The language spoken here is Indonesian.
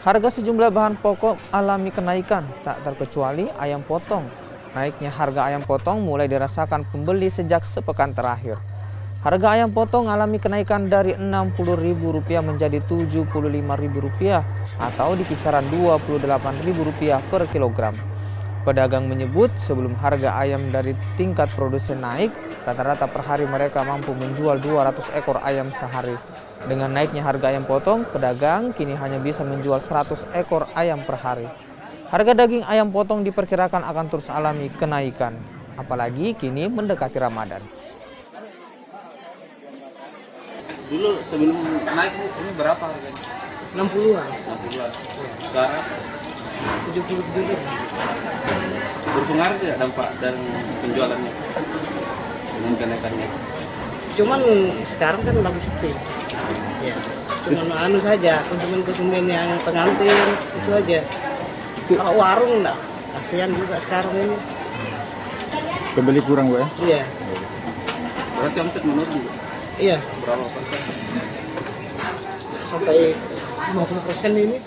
Harga sejumlah bahan pokok alami kenaikan, tak terkecuali ayam potong. Naiknya harga ayam potong mulai dirasakan pembeli sejak sepekan terakhir. Harga ayam potong alami kenaikan dari Rp60.000 menjadi Rp75.000 atau di kisaran Rp28.000 per kilogram. Pedagang menyebut sebelum harga ayam dari tingkat produsen naik, rata-rata per hari mereka mampu menjual 200 ekor ayam sehari. Dengan naiknya harga ayam potong, pedagang kini hanya bisa menjual 100 ekor ayam per hari. Harga daging ayam potong diperkirakan akan terus alami kenaikan, apalagi kini mendekati Ramadan. Dulu sebelum naik ini berapa harganya? 60-an. 60-an. Sekarang 77. berpengaruh tidak dampak dan penjualannya dengan kenaikannya? Cuman sekarang kan lagi sepi. Ya. Cuman saja, konsumen-konsumen yang pengantin itu aja. Kalau warung enggak, kasihan juga sekarang ini. Pembeli kurang, Bu ya? Iya. Berarti omset menurun juga? Iya, Berapa persen? sampai 50% ini.